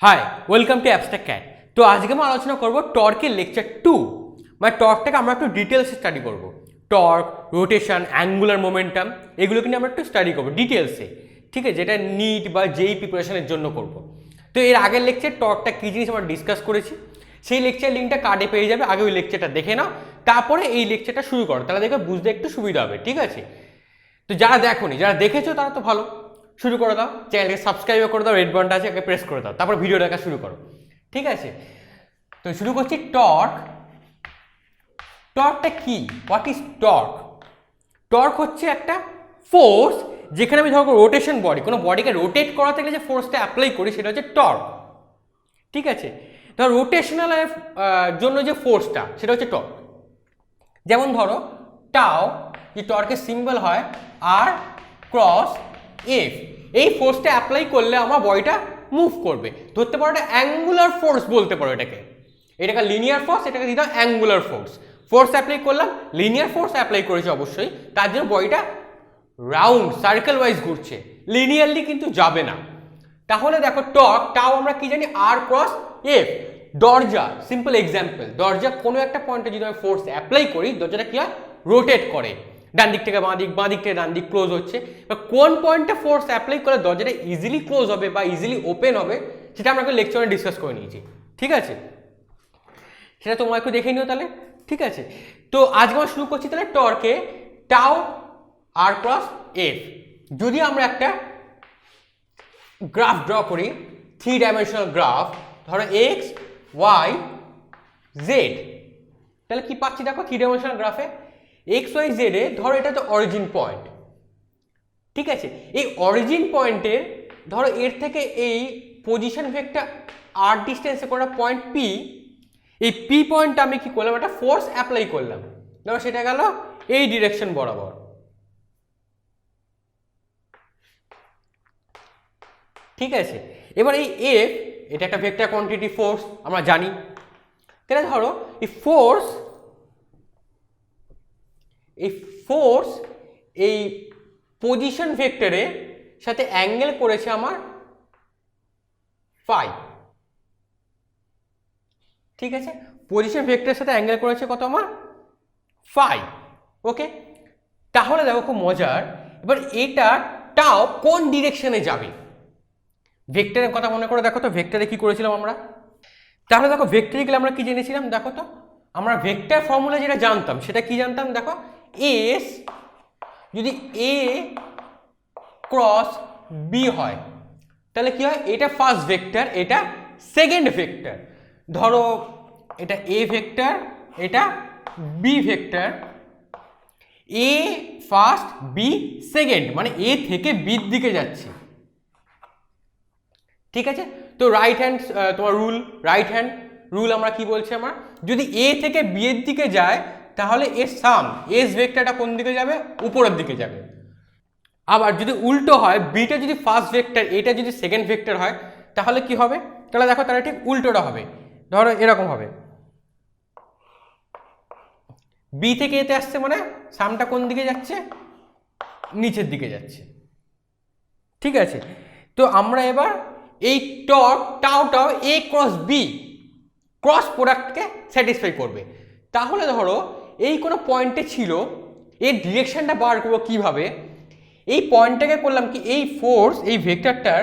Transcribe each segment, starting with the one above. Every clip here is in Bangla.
High, welcome to abstract cat. তো আজকে আমরা আলোচনা করব টর্কের লেকচার 2। মানে টর্কটাকে আমরা একটু ডিটেলসে স্টাডি করব। টর্ক, রোটেশন, অ্যাঙ্গুলার মোমেন্টাম এগুলোকে নিয়ে আমরা একটু স্টাডি করব ডিটেলসে, ঠিক আছে? যেটা নিট বা যেই প্রিপারেশনের জন্য করব। তো এর আগের লেকচার টর্কটা কী জিনিস আমরা ডিসকাস করেছি, সেই লেকচার লিঙ্কটা কার্ডে পেয়ে যাবে। আগে ওই লেকচারটা দেখে নাও, তারপরে এই লেকচারটা শুরু করো, তাহলে দেখে বুঝতে একটু সুবিধা হবে, ঠিক আছে? তো যারা দেখোনি, যারা দেখেছো তারা তো ভালো, শুরু করে দাও। চ্যানেলকে সাবস্ক্রাইব করে দাও, রেড বাটনটা আছে ওকে প্রেস করে দাও, তারপর ভিডিও দেখা শুরু করো, ঠিক আছে? তো শুরু করছি। টর্ক। টর্কটা কি? What is torque? টর্ক হচ্ছে একটা ফোর্স, যেখানে আমি ধরো রোটেশন বডি, কোনো বডিকে রোটেট করাতে গেলে যে ফোর্সটা অ্যাপ্লাই করি সেটা হচ্ছে টর্ক, ঠিক আছে? ধরো রোটেশনাল জন্য যে ফোর্সটা সেটা হচ্ছে টর্ক। যেমন ধরো টাও, যে টর্কের সিম্বল হয় আর ক্রস এফ, এই ফোর্সটা অ্যাপ্লাই করলে আমার বডিটা মুভ করবে। ধরতে পারো এটা অ্যাঙ্গুলার ফোর্স বলতে পারো এটাকে। এটাকে লিনিয়ার ফোর্স, এটাকে দিতাম অ্যাঙ্গুলার ফোর্স। ফোর্স অ্যাপ্লাই করলাম, লিনিয়ার ফোর্স অ্যাপ্লাই করেছে অবশ্যই, তার জন্য বডিটা রাউন্ড সার্কেল ওয়াইজ ঘুরছে, লিনিয়ারলি কিন্তু যাবে না। তাহলে দেখো টর্ক, টাও আমরা কি জানি, আর ক্রস এফ। দরজা, সিম্পল এক্সাম্পল, দরজা কোনো একটা পয়েন্টে যদি আমি ফোর্স অ্যাপ্লাই করি, দরজাটা কি হয়, রোটেট করে, ডান দিক থেকে বাঁ দিক, বাঁ দিক থেকে ডান দিক ক্লোজ হচ্ছে। বা কোন পয়েন্টে ফোর্স অ্যাপ্লাই করলে দরজাটা ইজিলি ক্লোজ হবে বা ইজিলি ওপেন হবে, সেটা আমরা লেকচারে ডিসকাস করে নিয়েছি, ঠিক আছে? সেটা তোমরা একটু দেখে নিও তাহলে, ঠিক আছে? তো আজকে আমরা শুরু করছি তাহলে টর্কে টাও আর ক্রস এফ। যদি আমরা একটা গ্রাফ ড্র করি, 3 ডাইমেনশনাল গ্রাফ, ধরো এক্স ওয়াই জেড, তাহলে কি পাচ্ছি দেখো 3 ডাইমেনশনাল গ্রাফে এক্স ওয়াই জেড এ। ধরো এটা তো অরিজিন পয়েন্ট, ঠিক আছে? এই অরিজিন পয়েন্টের ধরো এর থেকে এই পজিশন ভেক্টর আর ডিস্টেন্সে কোনো পয়েন্ট পি, এই পি পয়েন্টটা আমি কি করলাম, একটা ফোর্স অ্যাপ্লাই করলাম। ধরো সেটা গেল এই ডিরেকশন বরাবর, ঠিক আছে? এবার এই এফ, এটা একটা ভেক্টর কোয়ান্টিটি ফোর্স আমরা জানি। তাহলে ধরো এই ফোর্স এই পজিশন ভেক্টরের সাথে অ্যাঙ্গেল করেছে আমার ফাই, ঠিক আছে? পজিশন ভেক্টরের সাথে অ্যাঙ্গেল করেছে কত, আমার ফাই, ওকে? তাহলে দেখো খুব মজার, এবার এটা টাও কোন ডিরেকশনে যাবে, ভেক্টরের কথা মনে করে দেখো তো। ভেক্টরে কি করেছিলাম আমরা? তাহলে দেখো ভেক্টরে গেলে আমরা কি জেনেছিলাম দেখো তো। আমরা ভেক্টর ফর্মুলা যেটা জানতাম সেটা কি জানতাম দেখো, এস যদি এ ক্রস বি হয় তাহলে কি হয়, এটা ফার্স্ট ভেক্টর, এটা সেকেন্ড ভেক্টর। ধরো এটা এ ভেক্টর, এটা বি ভেক্টর, এ ফার্স্ট বি সেকেন্ড, মানে এ থেকে বির দিকে যাচ্ছে, ঠিক আছে? তো রাইট হ্যান্ড তোমার রুল, রাইট হ্যান্ড রুল আমরা কি বলছি, আমরা যদি এ থেকে বি এর দিকে যায় তাহলে এর সাম এস ভেক্টরটা কোন দিকে যাবে, উপরের দিকে যাবে। আবার যদি উল্টো হয়, বিটা যদি ফার্স্ট ভেক্টর, এটা যদি সেকেন্ড ভেক্টর হয়, তাহলে কি হবে? তাহলে দেখো তাহলে ঠিক উল্টোটা হবে। ধরো এরকম হবে, বি থেকে এতে আসছে মানে সামটা কোন দিকে যাচ্ছে, নিচের দিকে যাচ্ছে, ঠিক আছে? তো আমরা এবার এই টাও এ ক্রস বি ক্রস প্রোডাক্টকে স্যাটিসফাই করবে। তাহলে ধরো এই কোনো পয়েন্টে ছিল, এর ডিরেকশনটা বার করবো কিভাবে, এই পয়েন্টটাকে করলাম কি, এই ফোর্স এই ভেক্টরটার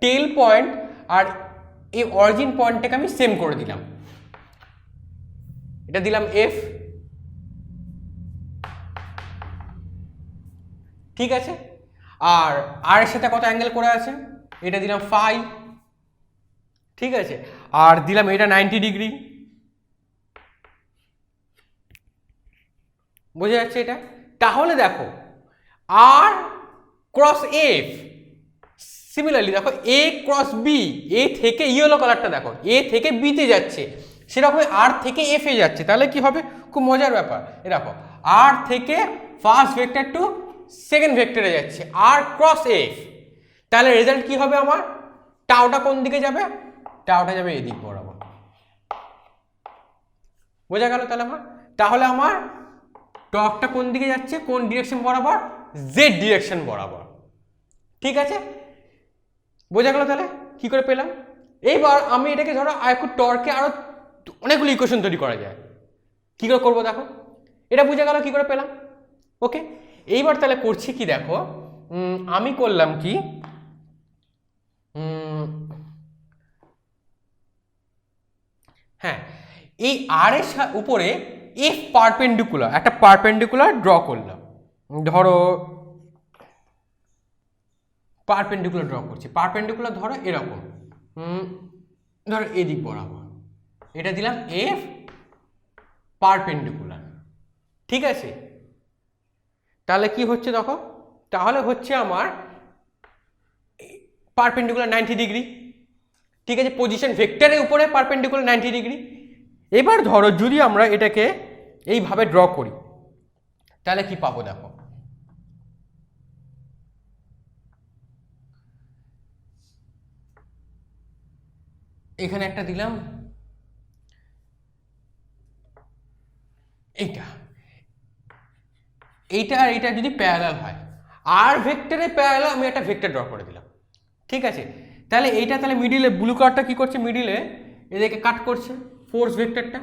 টেল পয়েন্ট আর এই অরিজিন পয়েন্টটাকে আমি সেম করে দিলাম। এটা দিলাম এফ, ঠিক আছে? আর আর এর সাথে কত অ্যাঙ্গেল করে আছে, এটা দিলাম ফাই, ঠিক আছে? আর দিলাম এটা 90 ডিগ্রি, বোঝা যাচ্ছে এটা? তাহলে দেখো আর ক্রস এফ, সিমিলারলি দেখো এ ক্রস বি, এ থেকে ইয়েলো কালারটা দেখো এ থেকে বিতে যাচ্ছে, সেরকম আর থেকে এফ এ যাচ্ছে। তাহলে কি হবে, খুব মজার ব্যাপার। এ দেখো আর থেকে ফার্স্ট ভেক্টর টু সেকেন্ড ভেক্টরে যাচ্ছে, আর ক্রস এফ। তাহলে রেজাল্ট কি হবে আমার, টাওটা কোন দিকে যাবে, টাওটা যাবে এদিক বরাবর, বোঝা গেল? তাহলে আমার টর্কটা কোন দিকে যাচ্ছে, কোন ডিরেকশন বরাবর, জেড ডিরেকশন বরাবর, ঠিক আছে? বোঝা গেল তাহলে কি করে পেলাম? এইবার আমি এটাকে ধরো একটু টর্কে আরো অনেকগুলো ইকুয়েশন তৈরি করা যায়। কি করে করবো দেখো, এটা বুঝে গেল কি করে পেলাম। ওকে, এইবার তাহলে করছি কি দেখো, আমি করলাম কি, হ্যাঁ এই আর এর উপরে এফ পারপেন্ডিকুলার, একটা পারপেন্ডিকুলার ড্র করলাম। ধরো পারপেন্ডিকুলার ড্র করছি, পারপেন্ডিকুলার ধরো এরকম, ধরো এদিক বরাবর, এটা দিলাম এফ পারপেন্ডিকুলার। ঠিক আছে, তাহলে কি হচ্ছে দেখো, তাহলে হচ্ছে আমার পারপেন্ডিকুলার 90 ডিগ্রি। ঠিক আছে, পজিশন ভেক্টরের উপরে পারপেন্ডিকুলার 90 ডিগ্রি। এবার ধরো যদি আমরা এটাকে এইভাবে ড্র করি তাহলে কি পাবো দেখো, এখানে একটা দিলাম, এইটা এইটা আর এইটা যদি প্যারালাল হয়, আর ভেক্টরে প্যারালাল আমি একটা ভেক্টর ড্র করে দিলাম। ঠিক আছে, তাহলে এইটা তাহলে মিডিলে ব্লু কার্ডটা কি করছে, মিডিলে এদেরকে কাট করছে ফোর্স ভেক্টরটা।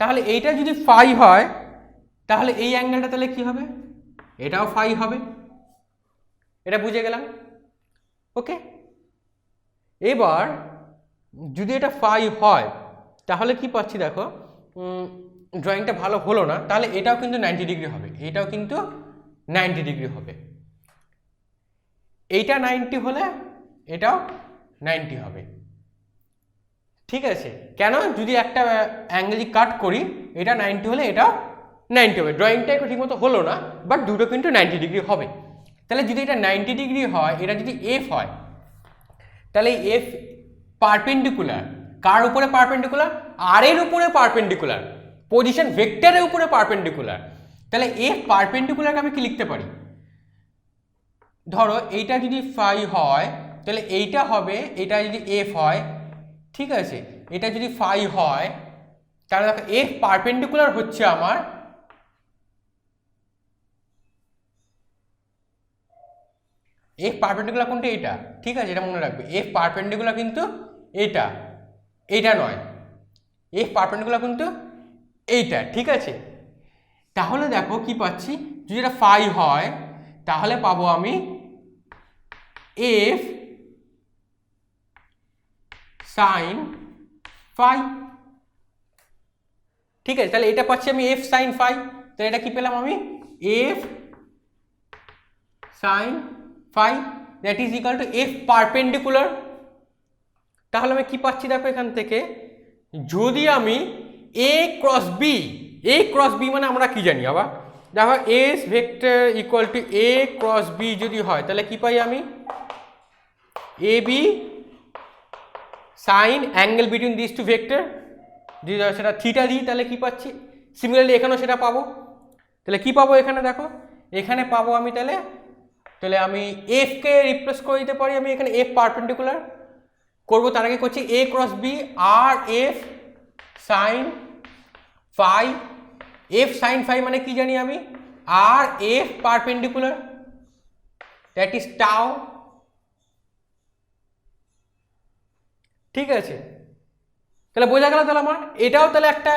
তাহলে এইটা যদি ফাই হয় তাহলে এই অ্যাঙ্গেলটা তাহলে কি হবে, এটাও ফাই হবে। এটা বুঝে গেলাম। ওকে, এবার যদি এটা ফাই হয় তাহলে কি পাচ্ছি দেখো, ড্রয়িংটা ভালো হলো না, তাহলে এটাও কিন্তু 90 ডিগ্রি হবে, এটাও কিন্তু 90 ডিগ্রি হবে। এইটা 90 হলে এটাও 90 হবে। ঠিক আছে, কেন, যদি একটা অ্যাঙ্গেল কাট করি এটা 90 হলে এটাও 90 হবে। ড্রয়িংটা একটু ঠিকমতো হলো না, বাট দুটো কিন্তু 90 ডিগ্রি হবে। তাহলে যদি এটা 90 ডিগ্রি হয়, এটা যদি এফ হয়, তাহলে এফ পারপেন্ডিকুলার কার উপরে পারপেন্ডিকুলার, আর এর উপরে পারপেন্ডিকুলার, পজিশন ভেক্টরের উপরে পারপেন্ডিকুলার। তাহলে এফ পারপেন্ডিকুলারকে আমি কি লিখতে পারি, ধরো এইটা যদি ফাই হয় তাহলে এইটা হবে, এটা যদি এফ হয়, ঠিক আছে, এটা যদি ফাই হয় তাহলে দেখো এফ পারপেন্ডিকুলার হচ্ছে আমার এফ পারপেন্ডিকুলার কোনটা, এটা। ঠিক আছে, এটা মনে রাখবে, এফ পারপেন্ডিকুলার কিন্তু এটা, এইটা নয়, এফ পারপেন্ডিকুলার কিন্তু এইটা। ঠিক আছে, তাহলে দেখো কি পাচ্ছি, যদি এটা ফাই হয় তাহলে পাবো আমি এফ সাইন ফাই। ঠিক আছে, তাহলে এটা পাচ্ছি আমি এফ সাইন ফাই, তাহলে এটা কি পেলাম আমি, F sine phi that is equal to F perpendicular. তাহলে আমি কি পাচ্ছি দেখো এখান থেকে, যদি আমি এ ক্রস বি মানে আমরা কি জানি আবার দেখো, S vector equal to A cross B যদি হয় তাহলে কি পাই আমি, A B sine angle between this two vector, যদি সেটা থিটা দিই তাহলে কি পাচ্ছি, সিমিলারলি এখানেও সেটা পাবো। তাহলে কি পাবো এখানে দেখো, এখানে পাবো আমি তাহলে আমি এফ কে রিপ্লেস করে দিতে পারি, আমি এখানে এফ পারপেন্ডিকুলার করবো, তার আগে করছি A cross B r F sine phi. F sine phi মানে কি জানি আমি, r F perpendicular that is tau. ঠিক আছে, তাহলে বোঝা গেল, তাহলে আমার এটাও তাহলে একটা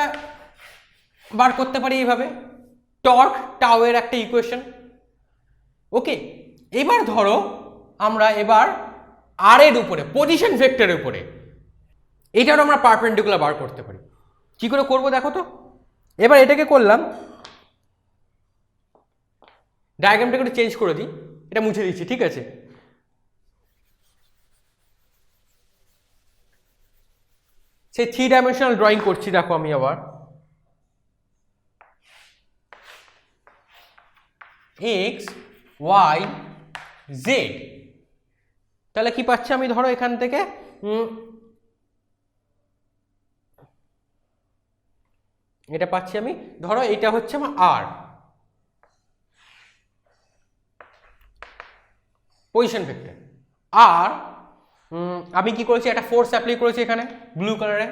বার করতে পারি এইভাবে, টর্ক টাও এর একটা ইকুয়েশন। ওকে, এবার ধরো আমরা এবার আর এর উপরে পজিশন ভেক্টরের উপরে এটারও আমরা পারপেন্ডিকুলার বার করতে পারি। কি করে করবো দেখো তো, এবার এটাকে করলাম, ডায়াগ্রামটাকে একটু চেঞ্জ করে দিই, এটা মুছে দিচ্ছি। ঠিক আছে, সেই 3 ডাইমেনশনাল ড্রয়িং করছি দেখো আমি আবার, এক্স ওয়াই জেড। তাহলে কি পাচ্ছি আমি, ধরো এখান থেকে এটা পাচ্ছি আমি, ধরো এটা হচ্ছে আমার আর পজিশন ভেক্টর, আর আমি কি করেছি, একটা ফোর্স অ্যাপ্লাই করেছি এখানে ব্লু কালারে,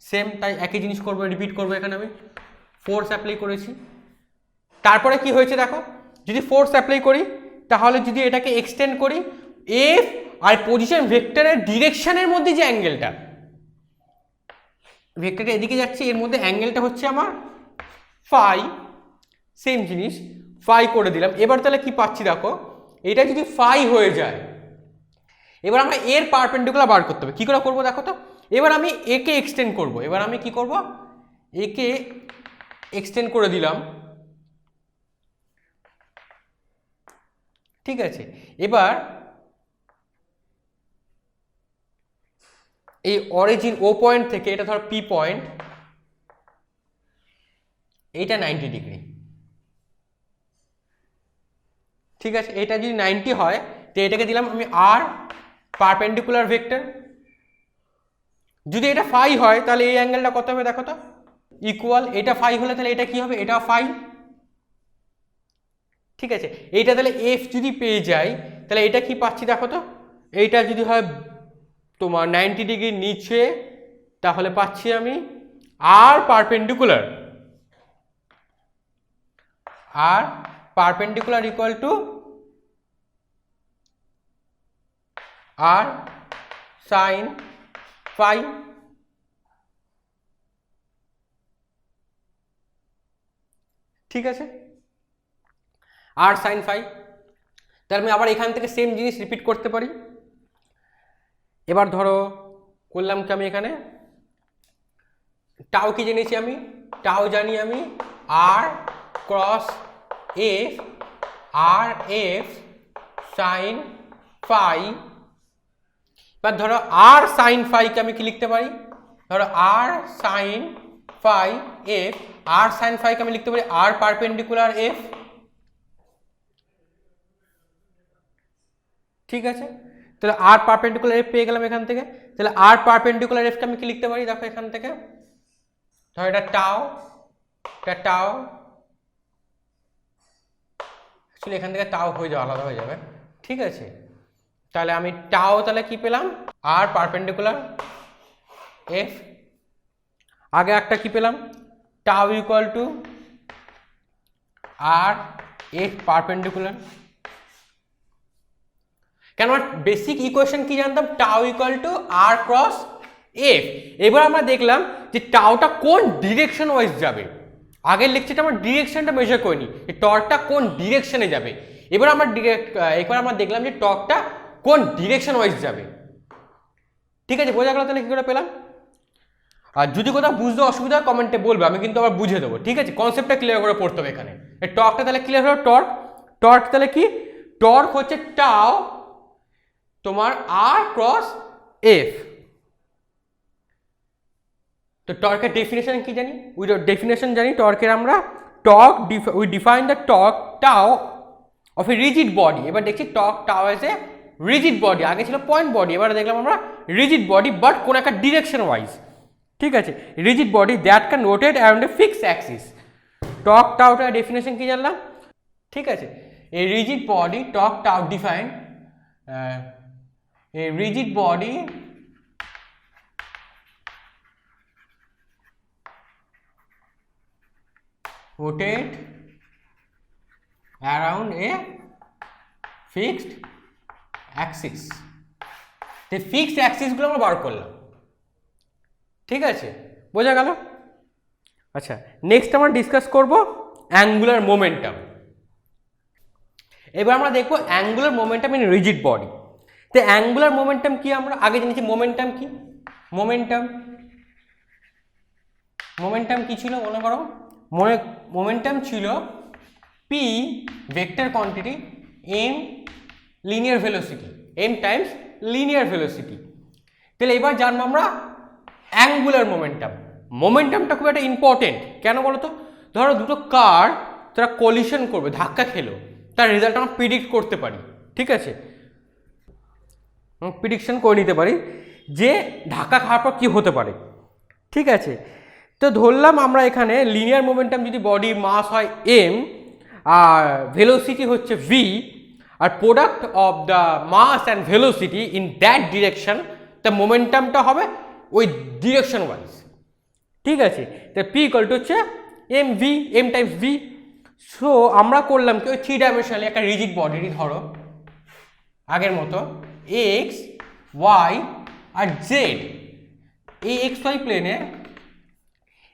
সেম তাই একই জিনিস করবো, রিপিট করবো, এখানে আমি ফোর্স অ্যাপ্লাই করেছি। তারপরে কি হয়েছে দেখো, যদি ফোর্স অ্যাপ্লাই করি তাহলে যদি এটাকে এক্সটেন্ড করি, এফ আর পজিশন ভেক্টরের ডিরেকশনের মধ্যে যে অ্যাঙ্গেলটা, ভেক্টরটা এদিকে যাচ্ছে, এর মধ্যে অ্যাঙ্গেলটা হচ্ছে আমার ফাই, সেম জিনিস ফাই করে দিলাম। এবার তাহলে কি পাচ্ছি দেখো, এটা যদি ফাই হয়ে যায়, এবার আমরা এর পারপেন্ডিকুলার বার করতে হবে। কী করে করবো দেখো তো, এবার আমি একে এক্সটেন্ড করব। এবার আমি কি করব, একে এক্সটেন্ড করে দিলাম, ঠিক আছে। এবার এই অরিজিন ও পয়েন্ট থেকে, এটা ধর পি পয়েন্ট, এইটা 90 ডিগ্রি, ঠিক আছে। এটা যদি 90 হয় তো এটাকে দিলাম আমি আর পারপেন্ডিকুলার ভেক্টর। যদি এটা ফাই হয় তাহলে এই অ্যাঙ্গেলটা কত হবে দেখো তো, ইকুয়াল, এটা ফাই হলে তাহলে এটা কি হবে, এটা ফাই, ঠিক আছে। এইটা তাহলে এফ যদি পেয়ে যাই তাহলে এটা কি পাচ্ছি দেখো তো, এইটা যদি হয় তোমার 90 ডিগ্রির নিচে তাহলে পাচ্ছি আমি R perpendicular, R perpendicular equal to R sine phi, ঠিক আছে, আর সাইন ফাই। তাহলে আমি আবার এখান থেকে সেম জিনিস রিপিট করতে পারি। এবার ধরো করলাম কি, আমি এখানে টাও কি জেনেছি, আমি টাও জানি আমি আর ক্রস এফ, আর এফ সাইন ফাই। এবার ধরো আর সাইন ফাইকে আমি কি লিখতে পারি, ধরো আর সাইন ফাই এফ, আর সাইন ফাইকে আমি লিখতে পারি আর পারপেন্ডিকুলার এফ, ঠিক আছে। তাহলে আর পারপেন্ডিকুলার এফ পেয়ে গেলাম এখান থেকে। তাহলে আর পারপেন্ডিকুলার এফকে আমি কি লিখতে পারি দেখো এখান থেকে, ধরো এটা টাও, এটা টাও, অ্যাকচুয়ালি এখান থেকে টাও হয়ে যাবে, আলাদা হয়ে যাবে, ঠিক আছে। তাহলে আমি টাও তাহলে কি পেলাম, আর পারপেন্ডিকুলার এফ, আগে একটা কি পেলাম, tau equal to R F perpendicular. কেন বেসিক ইকুয়েশন কি জানতাম, tau equal to R cross F. এবার আমরা দেখলাম যে টাওটা কোন ডিরেকশন ওয়াইজ যাবে, আগের লেকচারটা আমরা ডিরেকশনটা মেজার করিনি, এই টর্কটা কোন ডিরেকশনে যাবে। এবার আমরা দেখলাম যে টর্কটা কোন ডিরেকশন ওয়াইজ যাবে, ঠিক আছে। বোঝা গেল তাহলে কি করে পেলাম। আর যদি কোথাও বুঝতে অসুবিধা কমেন্টে বলবে, আমি কিন্তু আবার বুঝে দেবো, ঠিক আছে। কনসেপ্টটা ক্লিয়ার করে পড়তে হবে এখানে। এই টর্কটা তাহলে ক্লিয়ার হলো, টর্ক তাহলে কি, টর্ক হচ্ছে টাও তোমার আর ক্রস এফ। তো টর্কের ডেফিনেশন কি জানি, উই ডেফিনেশন জানি টর্কের আমরা, torque we define the torque টাও অফ এ রিজিড বডি। এবার দেখছি টর্ক টাও এজ এ রিজিড বডি, আগে ছিল পয়েন্ট বডি, এবার দেখলাম আমরা রিজিড বডি বাট কোন একটা ডিরেকশন ওয়াইজ, ঠিক আছে। Rigid body that can rotate around a fixed axis. Torque টাওটার ডেফিনেশন কি জানলাম, ঠিক আছে। A rigid body, torque tau define a rigid body rotate around a fixed axis। তো ফিক্সড অ্যাক্সিসগুলো আমরা বার করলাম, ঠিক আছে, বোঝা গেল। আচ্ছা, নেক্সট আমরা ডিসকাস করব অ্যাঙ্গুলার মোমেন্টাম। এবার আমরা দেখব angular momentum in rigid body. তো অ্যাঙ্গুলার মোমেন্টাম কি, আমরা আগে জেনেছি মোমেন্টাম কি, মোমেন্টাম কি ছিল মনে করো, মোমেন্টাম ছিল P vector quantity M linear velocity, M times linear velocity. তাহলে এবার জানবো আমরা অ্যাঙ্গুলার মোমেন্টাম। মোমেন্টামটা খুব একটা ইম্পর্টেন্ট, কেন বলো তো, ধরো দুটো কার তারা কলিশন করবে, ধাক্কা খেলো, তার রেজাল্ট আমরা প্রিডিক্ট করতে পারি, ঠিক আছে, প্রিডিকশন করে নিতে পারি যে ধাক্কা খাওয়ার পর কী হতে পারে, ঠিক আছে। তো ধরলাম আমরা এখানে লিনিয়ার মোমেন্টাম যদি বডি মাস হয় এম আর ভেলোসিটি হচ্ছে ভি, আর product of the mass and velocity in that direction, তা মোমেন্টামটা হবে ওই ডিরেকশন ওয়াইজ, ঠিক আছে। তো পি ইকুয়াল টু হচ্ছে M V, M times V. So আমরা করলাম কি, ওই 3 ডাইমেনশনালি একটা রিজিড বডিরই ধরো আগের মতো এক্স ওয়াই আর জেড, এই এক্স ওয়াই প্লেনে,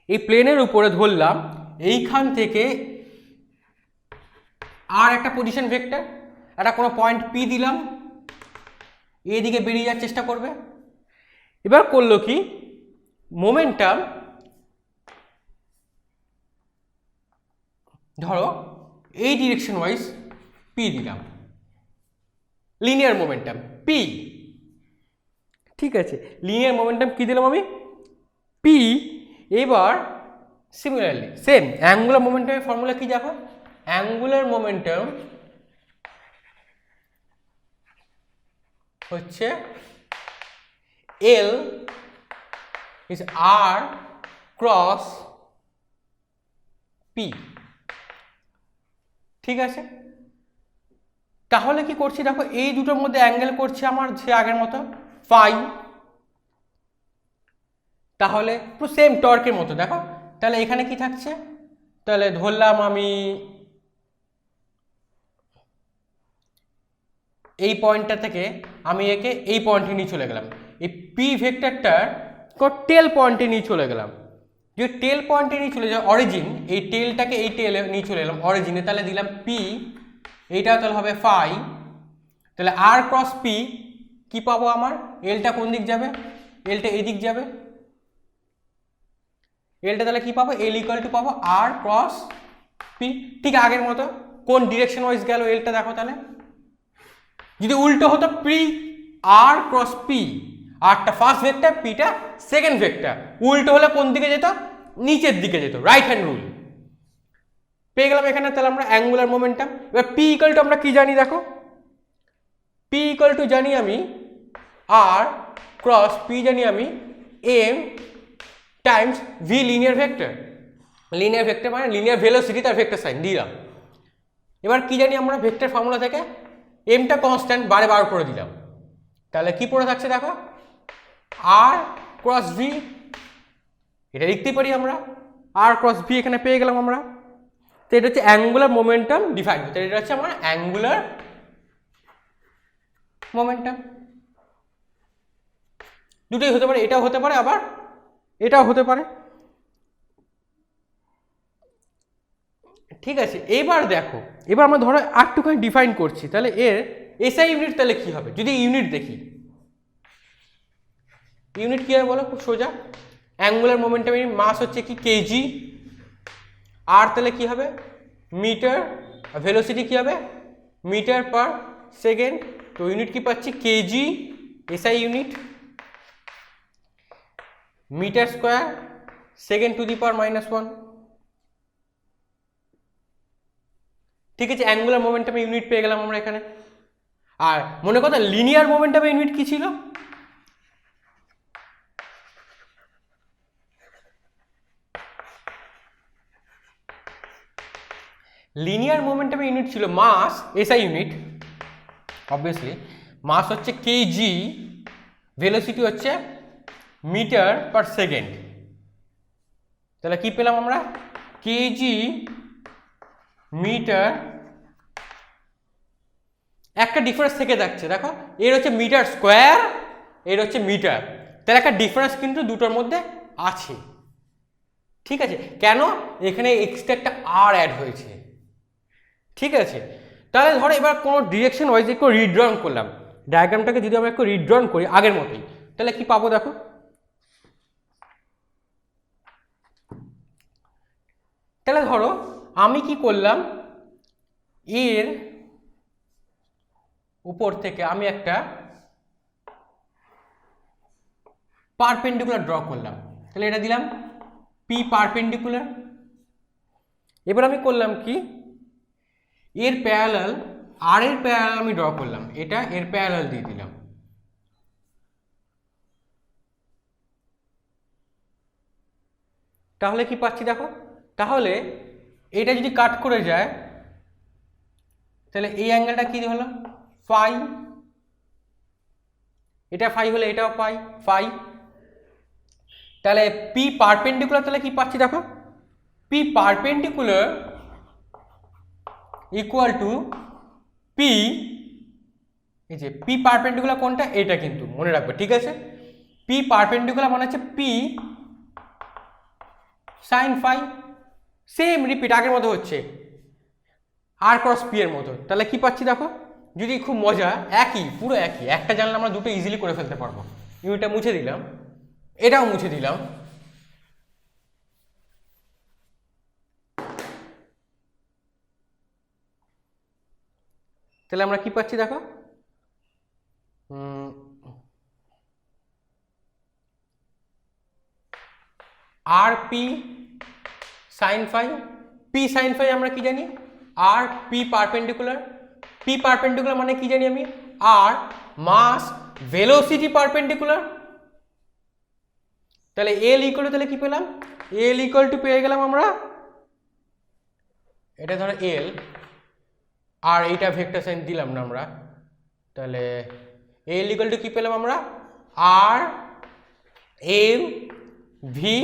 এই প্লেনের উপরে ধরলাম এইখান থেকে আর একটা পজিশন ভেক্টর, একটা কোনো পয়েন্ট পি দিলাম, এদিকে বেরিয়ে যাওয়ার চেষ্টা করবে। এবার করলো কি, মোমেন্টাম ধরো এই ডিরেকশন ওয়াইজ পি দিলাম, লিনিয়ার মোমেন্টাম পি। ঠিক আছে, লিনিয়ার মোমেন্টাম কি দিলাম আমি, পি। এবার সিমিলারলি সেম অ্যাঙ্গুলার মোমেন্টামের ফর্মুলা কি দেখো, অ্যাঙ্গুলার মোমেন্টাম হচ্ছে L is R cross P. ঠিক আছে, তাহলে কি করছি দেখো, এই দুটোর মধ্যে অ্যাঙ্গেল করছে আমার সে আগের মতো ফাই, তাহলে পুরো সেম টর্কের মতো। দেখো তাহলে এখানে কি থাকছে, তাহলে ধরলাম আমি এই পয়েন্টটা থেকে আমি একে এই পয়েন্টে নিয়ে চলে গেলাম, এই পি ভেক্টরটার টেল পয়েন্টে নিয়ে চলে গেলাম। যদি টেল পয়েন্টে নিয়ে চলে যায় অরিজিন, এই টেলটাকে এই টেলে নিয়ে চলে এলাম অরিজিনে, তাহলে দিলাম পি, এইটা তাহলে হবে ফাই। তাহলে আর ক্রস পি কি পাবো, আমার এলটা কোন দিক যাবে, এলটা এদিক যাবে, এলটা তাহলে কি পাবো, এল ইকুয়াল টু পাবো আর ক্রস পি। ঠিক আগের মতো কোন ডিরেকশন ওয়াইজ গেল এলটা দেখো, তাহলে যদি উল্টো হতো পি আর ক্রস পি, আরটা ফার্স্ট ভেক্টর, পিটা সেকেন্ড ভেক্টর, উল্টো হলে কোন দিকে যেত, নিচের দিকে যেত, রাইট হ্যান্ড রুল পেয়ে গেলাম এখানে। তাহলে আমরা অ্যাঙ্গুলার মোমেন্টাম, এবার পি ইকুয়াল টু আমরা কি জানি দেখো, পি ইকুয়াল টু জানি আমি আর ক্রস পি জানি আমি M times V linear vector, linear vector মানে লিনিয়ার ভেলোসিটি তার ভেক্টর সাইন দিলাম। এবার কি জানি আমরা ভেক্টর ফর্মুলা থেকে, এমটা কনস্ট্যান্ট বারে বার করে দিলাম, তাহলে কি পড়ে থাকছে দেখো, আর ক্রস ভি, এটা লিখতেই পারি আমরা, আর ক্রস ভি এখানে পেয়ে গেলাম আমরা। তো এটা হচ্ছে অ্যাঙ্গুলার মোমেন্টাম ডিফাইন, তো এটা হচ্ছে আমার অ্যাঙ্গুলার মোমেন্টাম। দুটোই হতে পারে, এটাও হতে পারে আবার এটাও হতে পারে। ঠিক আছে, এবার দেখো, এবার আমরা ধরো একটুখানি ডিফাইন করছি, তাহলে এর এসআই ইউনিট তাহলে কি হবে, যদি ইউনিট দেখি, ইউনিট কি হবে বলো, খুব সোজা, অ্যাঙ্গুলার মোমেন্টামের মাস হচ্ছে কি কেজি, আর তাহলে কি হবে মিটার, ভেলোসিটি কি হবে মিটার পার সেকেন্ড, তো ইউনিট কি পাচ্ছি KG, SI unit metre square second to the power -1। ঠিক আছে, অ্যাঙ্গুলার মোমেন্টামে ইউনিট পেয়ে গেলাম আমরা এখানে। আর মনে কথা, লিনিয়ার মোমেন্টামে ইউনিট কি ছিল, লিনিয়ার মোমেন্টামে ইউনিট ছিল মাস, এসআই ইউনিট অবভিয়াসলি, মাস হচ্ছে কেজি, ভেলোসিটি হচ্ছে মিটার পার সেকেন্ড। তাহলে কি পেলাম আমরা, কেজি মিটার, একটা ডিফারেন্স থেকে যাচ্ছে দেখো, এর হচ্ছে মিটার স্কোয়ার, এর হচ্ছে মিটার, তাহলে একটা ডিফারেন্স কিন্তু দুটোর মধ্যে আছে। ঠিক আছে, কেন, এখানে এক্সট্রা একটা আর অ্যাড হয়েছে। ঠিক আছে, তাহলে ধরো এবার কোনো ডিরেকশন ওয়াইজ একটু রিড্রন করলাম, ডায়াগ্রামটাকে যদি আমরা একটু রিড্রন করি আগের মতোই, তাহলে কি পাবো দেখো, তাহলে ধরো আমি কি করলাম, এর উপর থেকে আমি একটা পারপেন্ডিকুলার ড্র করলাম, তাহলে এটা দিলাম পি পারপেন্ডিকুলার। এবার আমি করলাম কি, এর প্যারালাল, আর এর প্যারালাল আমি ড্র করলাম, এটা এর প্যারালাল দিয়ে দিলাম। তাহলে কি পাচ্ছি দেখো, তাহলে এটা যদি কাট করে যায়, তাহলে এই অ্যাঙ্গেলটা কি হলো ফাই, এটা ফাই হলে এটাও পাই ফাই। তাহলে পি পারপেন্ডিকুলার, তাহলে কি পাচ্ছি দেখো, P perpendicular equal two P এই যে পি পারপেন্ডিকুলার কোনটা, এটা কিন্তু মনে রাখবে, ঠিক আছে। পি পারপেন্ডিকুলার মানে হচ্ছে P sine phi, same repeat আগের মতো হচ্ছে আর ক্রস পি এর মতো। তাহলে কি পাচ্ছি দেখো, যদি খুব মজা, একই পুরো একই, একটা জানলে আমরা দুটো ইজিলি করে ফেলতে পারবো। ইউটা মুছে দিলাম, এটাও মুছে দিলাম, তাহলে আমরা কি পাচ্ছি দেখো, r p sine phi, p sine phi আমরা কি জানি, r p perpendicular, p perpendicular মানে কি জানি আমি, আর মাস ভেলোসিটি পারপেন্ডিকুলার। তাহলে এল ইকুয়াল টু, তাহলে কি পেলাম, এল ইকুয়াল টু পেয়ে গেলাম আমরা, এটা ধরো এল, আর এইটা ভেক্টর সাইন দিলাম না আমরা, তাহলে এল ইকুয়াল টু কি পেলাম আমরা, আর এম ভি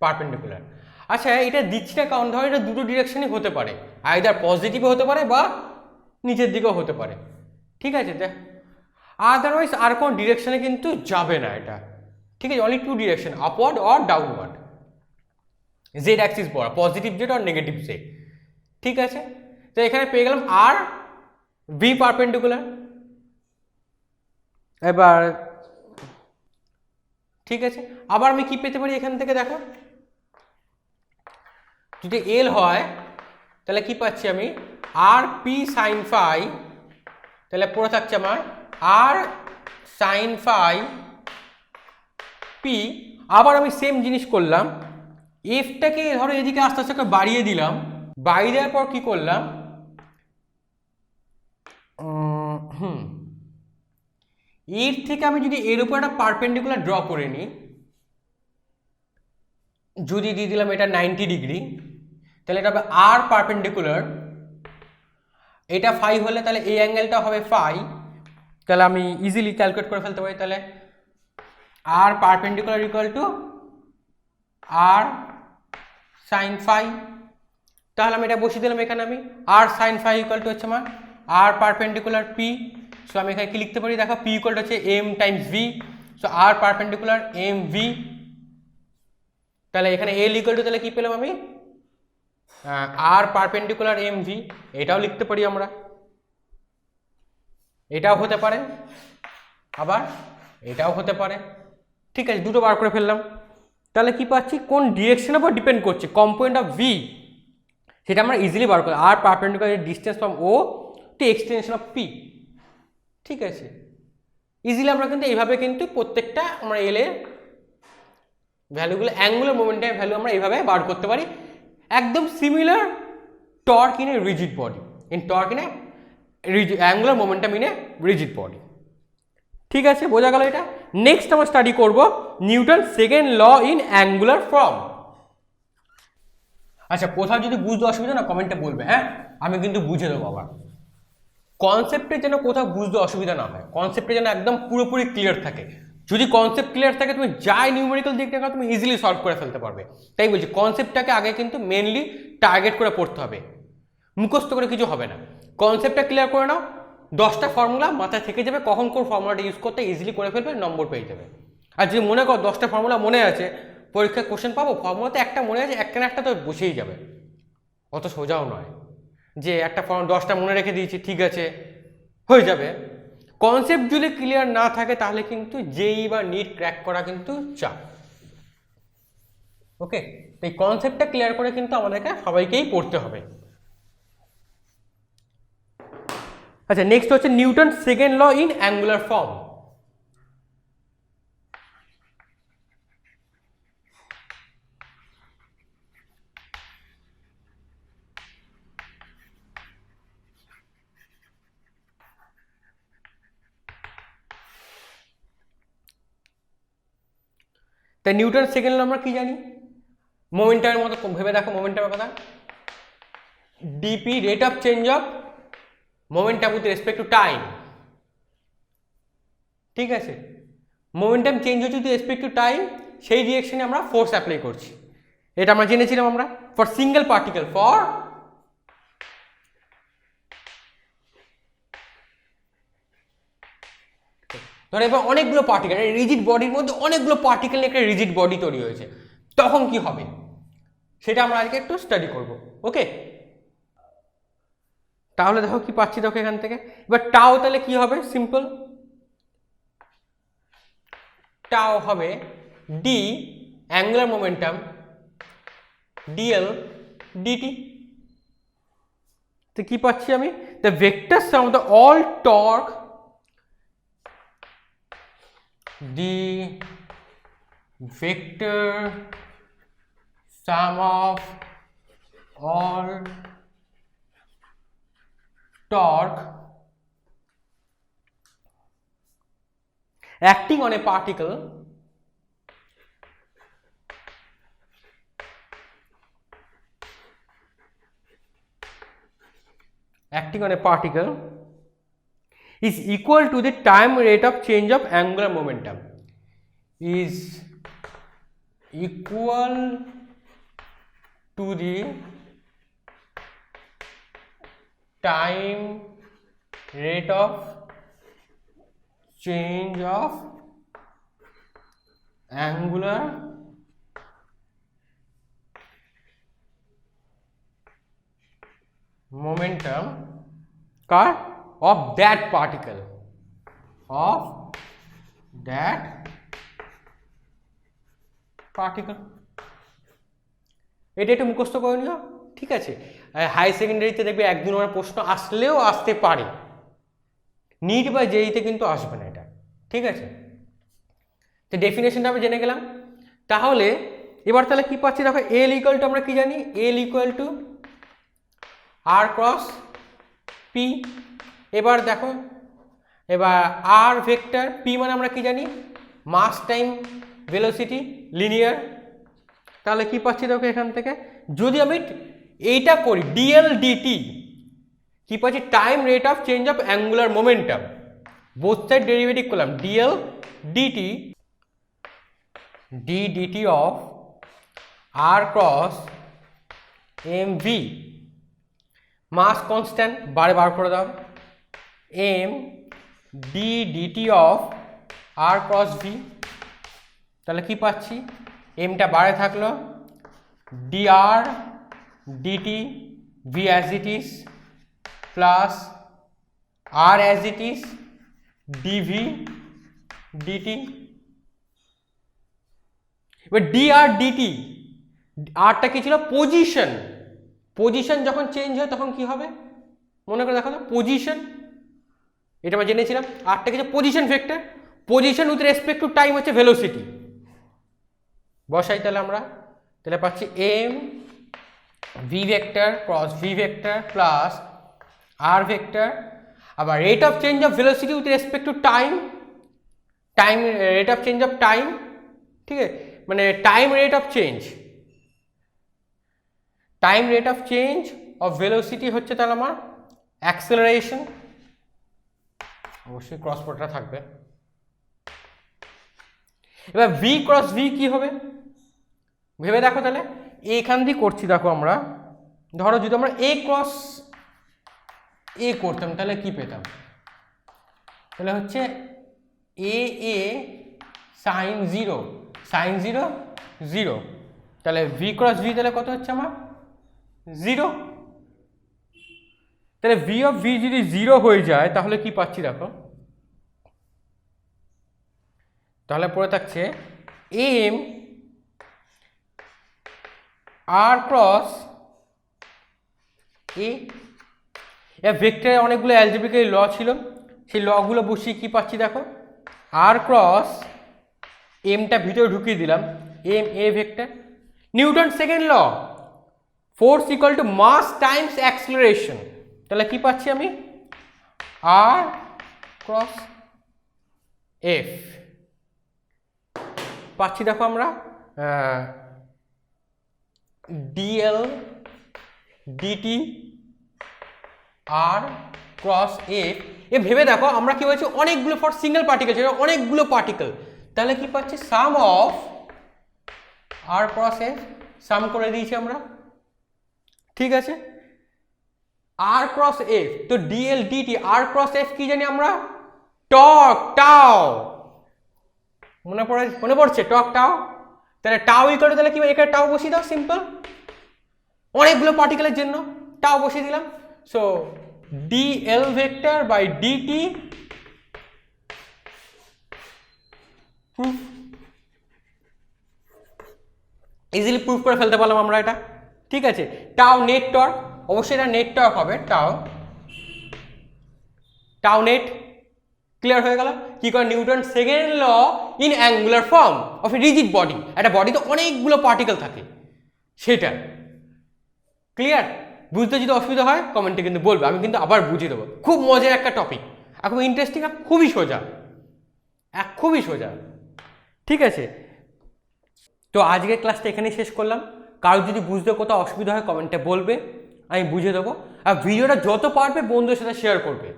পারপেন্ডিকুলার। আচ্ছা এটা দিচ্ছি না কারণ ধরো এটা দুটো ডিরেকশনই হতে পারে, আইদার পজিটিভও হতে পারে বা নিচের দিকেও হতে পারে, ঠিক আছে। দেখ আদারওয়াইজ আর কোনো ডিরেকশনে কিন্তু যাবে না এটা, ঠিক আছে, only two direction, upward or downward, Z axis বড়, পজিটিভ জেড আর নেগেটিভ জেড, ঠিক আছে। তো এখানে পেয়ে গেলাম আর ভি পারপেন্ডিকুলার। এবার ঠিক আছে, আবার আমি কি পেতে পারি এখান থেকে দেখো, যদি এল হয় তাহলে কি পাচ্ছি আমি, আর পি সাইন ফাই, তাহলে পুরো থাকছে আমার আর সাইন ফাই পি। আবার আমি সেম জিনিস করলাম, এফটাকে ধরো এদিকে আস্তে আস্তে বাড়িয়ে দিলাম, বাড়িয়ে দেওয়ার পর কি করলাম, এর থেকে আমি যদি এর উপর একটা পারপেন্ডিকুলার ড্র করে নিই, যদি দিয়ে দিলাম এটা 90 ডিগ্রি, তাহলে এটা হবে আর পারপেন্ডিকুলার, এটা ফাই হলে তাহলে এই অ্যাঙ্গেলটা হবে ফাই, তাহলে আমি ইজিলি ক্যালকুলেট করে ফেলতে পারি, তাহলে R perpendicular equal to R sine phi. তাহলে আমি এটা বসিয়ে দিলাম এখানে, আমি R sine phi equal to হচ্ছে আমার আর পারপেন্ডিকুলার পি। সো আমি এখানে কি লিখতে পারি দেখো, পি ইকুয়াল টু হচ্ছে M times V, so R perpendicular M V. তাহলে এখানে এল ইকুয়াল টু, তাহলে কি পেলাম আমি, আর পারপেন্ডিকুলার এম ভি, এটাও লিখতে পারি আমরা, এটাও হতে পারে আবার এটাও হতে পারে, ঠিক আছে, দুটো বার করে ফেললাম। তাহলে কি পাচ্ছি, কোন ডিরেকশনের উপর ডিপেন্ড করছে কম্পোনেন্ট অফ ভি, সেটা আমরা ইজিলি বার করি, R perpendicular distance from O to extension of P, ঠিক আছে। ইজিলি আমরা কিন্তু এইভাবে কিন্তু প্রত্যেকটা আমরা এল এর ভ্যালুগুলো, অ্যাঙ্গুলার মোমেন্টামের ভ্যালু আমরা এইভাবে বার করতে পারি, একদম similar torque in a rigid body, in torque in a angular momentum in a rigid body, ঠিক আছে, বোঝা গেল এটা। নেক্সট আমরা স্টাডি করব Newton second law in angular form. আচ্ছা কোথাও যদি বুঝতে অসুবিধা না কমেন্টে বলবে, হ্যাঁ আমি কিন্তু বুঝে দেবো। আবার কনসেপ্টে যেন কোথাও বুঝতে অসুবিধা না হয়, কনসেপ্টে যেন একদম পুরোপুরি ক্লিয়ার থাকে। যদি কনসেপ্ট ক্লিয়ার থাকে তুমি যাই নিউমেরিক্যাল দিক থেকে তুমি ইজিলি সলভ করে ফেলতে পারবে। তাই বলছি কনসেপ্টটাকে আগে কিন্তু মেনলি টার্গেট করে পড়তে হবে, মুখস্থ করে কিছু হবে না। কনসেপ্টটা ক্লিয়ার করে নাও, 10টা ফর্মুলা মাথায় থেকে যাবে, কখন কোন ফর্মুলাটা ইউজ করতে ইজিলি করে ফেলবে, নম্বর পেয়ে যাবে। আর যদি মনে করো 10টা ফর্মুলা মনে আছে, পরীক্ষায় কোশ্চেন পাবো, ফর্মুলাতে একটা মনে আছে, একটা না একটা তো বসেই যাবে, অত সোজাও নয় যে একটা ফর্ম 10টা মনে রেখে দিয়েছি ঠিক আছে হয়ে যাবে। কনসেপ্ট যদি ক্লিয়ার না থাকে তাহলে কিন্তু জেই বা নিট ক্র্যাক করা কিন্তু চাপ। ওকে, এই কনসেপ্টটা ক্লিয়ার করে কিন্তু আমাদেরকে সবাইকেই পড়তে হবে। আচ্ছা নেক্সট হচ্ছে Newton second law in angular form. তাই নিউটন সেকেন্ড ল আমরা কি জানি, মোমেন্টামের মতো ভেবে দেখো, মোমেন্টামের কথা, DP rate of change of momentum with respect to time, ঠিক আছে। মোমেন্টাম চেঞ্জ হচ্ছে উইথ রেসপেক্ট টু টাইম, সেই ডিরেকশনে আমরা ফোর্স অ্যাপ্লাই করছি, এটা আমরা জেনেছিলাম আমরা। ফর সিঙ্গেল পার্টিকেল, ফর ধরো এবার অনেকগুলো পার্টিকেল, রিজিড বডির মধ্যে অনেকগুলো পার্টিকেল নিয়ে একটা রিজিড বডি তৈরি হয়েছে, তখন কি হবে সেটা আমরা আজকে একটু স্টাডি করব। ওকে, তাহলে দেখো কি পাচ্ছি, দেখো এখান থেকে এবার টাও তাহলে কি হবে, সিম্পল, টাও হবে D angular momentum DL DT. তো কি পাচ্ছি আমি, the vector sum of the all torque, the vector sum of all torque acting on a particle is equal to the time rate of change of angular momentum, is equal to the time rate of change of angular momentum car of that particle, এটা একটু মুখস্থ করে নিও, ঠিক আছে। হাই সেকেন্ডারিতে দেখবে 1-2 নম্বর প্রশ্ন আসলেও আসতে পারে, নিট বা জেইতে কিন্তু আসবে না এটা, ঠিক আছে। তো ডেফিনেশনটা আমরা জেনে গেলাম। তাহলে এবার তাহলে কি পাচ্ছি, দেখো এল ইকুয়াল টু আমরা কি জানি, L equal to R cross p. এবার দেখো, এবার আর ভেক্টর পি মানে আমরা কি জানি, মাস টাইম ভেলোসিটি লিনিয়ার। তাহলে কি পাচ্ছি দেখো এখান থেকে, যদি আমি এইটা করি ডিএল ডিটি, কি পাচ্ছি, time rate of change of angular momentum, both side derivative করলাম, DL DT D DT of R cross M V, mass constant বারে বার করে দাও, M D DT of R cross V. তাহলে কি পাচ্ছি, এমটা বারে থাকলো, D R DT V as it is plus R as it is DV DT. এবার ডি আর ডিটি, আরটা কি ছিল, পজিশন, পজিশন যখন চেঞ্জ হয় তখন কি হবে মনে করে দেখো তো, পজিশন, এটা আমরা জেনেছিলাম। আরটা কিছু position vector, position with respect to time হচ্ছে ভেলোসিটি, বসাই তাহলে আমরা, তাহলে পাচ্ছি M V vector cross V vector plus R vector, আবার rate of change of velocity with respect to time, time rate of change of time, ঠিক আছে, মানে time rate of change, time rate of change of velocity হচ্ছে তাহলে আমার অ্যাক্সেলারেশন, অবশ্যই ক্রস প্রোডাক্টটা থাকবে। এবার ভি ক্রস ভি কি হবে ভেবে দেখো, তাহলে এইখান দিয়ে করছি দেখো আমরা, ধরো যদি আমরা এ ক্রস এ করতাম তাহলে কি পেতাম, তাহলে হচ্ছে এ এ সাইন 0 সাইন 0 0, তাহলে ভি ক্রস ভি তাহলে কত হচ্ছে আমার 0। তাহলে ভি অফ ভি যদি 0 হয়ে যায় তাহলে কি পাচ্ছি দেখো, তাহলে পড়ে থাকছে এম আর ক্রস এ। এর ভেক্টরে অনেকগুলো অ্যালজেব্রিক ল ছিল, সেই লগুলো বসিয়ে কি পাচ্ছি দেখো, আর ক্রস এমটা ভিতরে ঢুকিয়ে দিলাম, M A vector, Newton second law, force equal to mass times acceleration, তাহলে কি পাচ্ছি আমি আর ক্রস এফ পাচ্ছি দেখো আমরা ডিএল ডিটি আর ক্রস এফ। এ ভেবে দেখো আমরা কি বলছি, অনেকগুলো ফর সিঙ্গেল পার্টিকেল ছিল, অনেকগুলো পার্টিকেল, তাহলে কি পাচ্ছি সাম অফ আর ক্রস এফ, সাম করে দিয়েছি আমরা, ঠিক আছে। আর ক্রস এফ তো ডিএল ডিটি, আর ক্রস এফ কি জানি আমরা টর্ক, টাও, মনে পড়ছে টর্ক টাও? তাহলে টাও ইকুয়াল টু তাহলে কি, এখানে টাও বসিয়ে দাও, সিম্পল, অনেকগুলো পার্টিকেলের জন্য টাও বসিয়ে দিলাম। So dl vector by dt proof, easily proof করে ফেলতে পারলাম আমরা এটা। ঠিক আছে, টাও নেট টর্ক, অবশ্যই এটা নেট টর্ক হবে, টাও নেট, ক্লিয়ার হয়ে গেল। কি করে, Newton second law in angular form of a rigid body, একটা বডিতে অনেকগুলো পার্টিকেল থাকে সেটা। ক্লিয়ার? বুঝতে যদি অসুবিধা হয় কমেন্টে কিন্তু বলবে, আমি কিন্তু আবার বুঝিয়ে দেবো। খুব মজার একটা টপিক, এখন ইন্টারেস্টিং আর খুবই সোজা, খুবই সোজা। ঠিক আছে, তো আজকের ক্লাসটা এখানেই শেষ করলাম। কারো যদি বুঝতে কোথাও অসুবিধা হয় কমেন্টে বলবে, আমি বুঝিয়ে দেবো। আর ভিডিওটা যত পারবে বন্ধুদের সাথে শেয়ার করবে।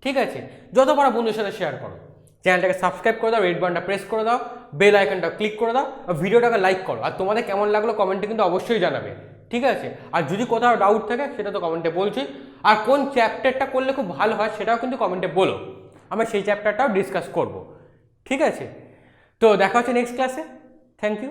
ঠিক আছে, যত পারো বন্ধুদের সাথে শেয়ার করো। চ্যানেলটাকে সাবস্ক্রাইব করে দাও, রেড বাটনটা প্রেস করে দাও, বেল আইকনটা ক্লিক করে দাও, আর ভিডিওটাকে লাইক করো। আর তোমাদের কেমন লাগলো কমেন্টে কিন্তু অবশ্যই জানাবে। ঠিক আছে, আর যদি কোথাও ডাউট থাকে সেটা তো কমেন্টে বলছি। আর কোন চ্যাপ্টারটা করলে খুব ভালো হয় সেটাও কিন্তু কমেন্টে বলো, আমরা সেই চ্যাপ্টারটাও ডিসকাস করব। ঠিক আছে, তো দেখা হচ্ছে নেক্সট ক্লাসে। Thank you.